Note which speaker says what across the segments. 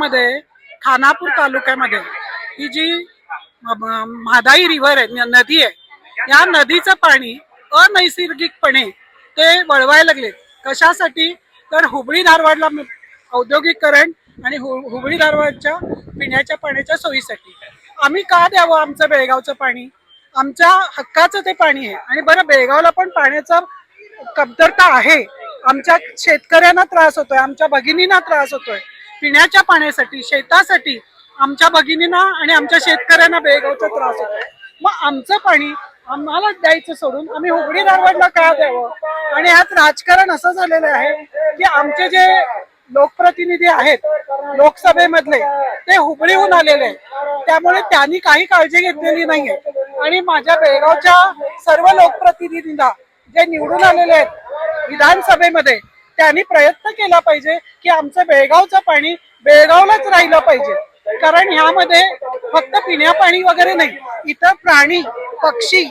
Speaker 1: मध्ये खानापूर तालुक्यामध्ये ही जी म्हादाई रिव्हर आहे, नदी आहे, या नदीचं पाणी अनैसर्गिकपणे ते वळवायला लागले. कशासाठी? तर हुबळी धारवाडला औद्योगिकरण आणि हुबळी धारवाडच्या पिण्याच्या पाण्याच्या सोयीसाठी. आम्ही का द्यावं आमचं बेळगावचं पाणी? आमच्या हक्काचं ते पाणी आहे. आणि बरं, बेळगावला पण पाण्याचा कमतरता आहे. आमच्या शेतकऱ्यांना त्रास होतोय, आमच्या भगिनींना त्रास होतोय. पिण्याच्या पाण्यासाठी, शेतासाठी आमच्या भगिनींना आणि आमच्या शेतकऱ्यांना बेळगावचा त्रास होतोय. मग आमचं पाणी आम्हाला द्यायचं सोडून आम्ही हुबळी धारवाडला का द्यावं? आणि यात राजकारण असं झालेलं आहे की आमचे जे लोकप्रतिनिधी आहेत लोकसभेमधले, ते हुबळीहून आलेले आहेत. त्यामुळे त्यांनी काही काळजी घेतलेली नाहीये. आणि माझ्या बेळगावच्या सर्व लोकप्रतिनिधींना जे निवडून आलेले आहेत विधानसभेमध्ये, त्यांनी प्रयत्न केला पाहिजे की आमचं बेळगावचं पाणी बेळगावलाच राहिलं पाहिजे. कारण ह्यामध्ये फक्त पिण्या पाणी वगैरे नाही, इतर प्राणी, पक्षी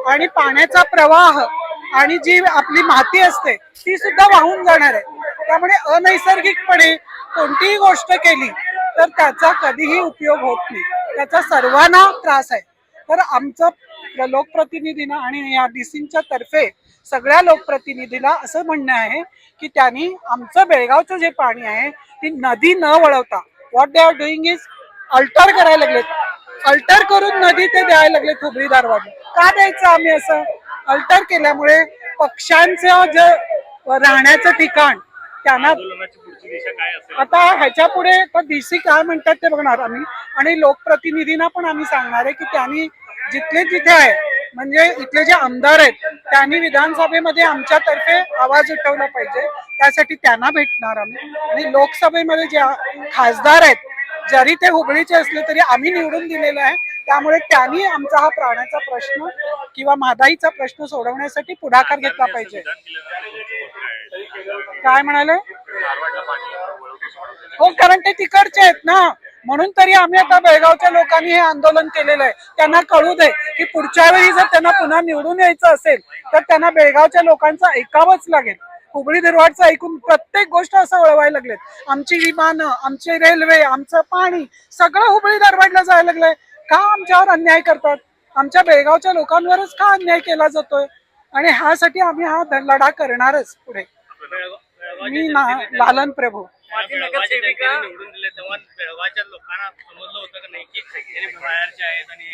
Speaker 1: आणि पाण्याचा प्रवाह आणि जी आपली माती असते ती सुद्धा वाहून जाणार आहे. त्यामुळे अनैसर्गिकपणे कोणतीही गोष्ट केली तर त्याचा कधीही उपयोग होत नाही, त्याचा सर्वांना त्रास आहे. तर आमचं लोकप्रतिनिधींना आणि या डीसीच्या तर्फे सगळ्या लोकप्रतिनिधीला असं म्हणणं आहे की त्यांनी आमचं बेळगावचं जे पाणी आहे ती नदी न वळवता, what they are doing is alter करायला लागलेत. अल्टर करून नदी ते द्यायला लागलेत हुबळी धारवाडला. का द्यायचं आम्ही असं? अल्टर केल्यामुळे पक्ष्यांचं जे राहण्याचं ठिकाण त्यांना आता ह्याच्या पुढे डीसी काय म्हणतात ते बघणार आम्ही. आणि लोकप्रतिनिधींना पण आम्ही सांगणार आहे की त्यांनी जिथले जिथे आहे, म्हणजे इथले जे आमदार आहेत त्यांनी विधानसभेमध्ये आमच्यातर्फे आवाज उठवला पाहिजे. त्यासाठी त्यांना भेटणार आम्ही. आणि लोकसभेमध्ये जे खासदार आहेत, जरी ते हुबळीचे असले तरी आम्ही निवडून दिलेलं आहे. त्यामुळे त्यांनी आमचा हा प्राण्याचा प्रश्न किंवा म्हादाईचा प्रश्न सोडवण्यासाठी पुढाकार घेतला पाहिजे. काय म्हणाले? हो, कारण ते तिकडचे आहेत ना, म्हणून तरी आम्ही आता बेळगावच्या लोकांनी हे आंदोलन केलेलं आहे. त्यांना कळू दे की पुढच्या वेळी जर त्यांना पुन्हा निवडून यायचं असेल तर त्यांना बेळगावच्या लोकांचं ऐकावंच लागेल. हुबळी धारवाडचं ऐकून प्रत्येक गोष्ट असं वळवायला लागलेत. आमची विमानं, आमची रेल्वे, आमचं पाणी सगळं हुबळी धारवाडला जायला लागलंय. का आमच्यावर अन्याय करतात? आमच्या बेळगावच्या लोकांवरच का अन्याय केला जातोय? आणि ह्यासाठी आम्ही हा लढा करणारच पुढे. मी लालन प्रभू.
Speaker 2: निवडून दिले तेव्हा बेळगावच्या लोकांना समजलं होतं का नाही की बाहेरचे आहेत आणि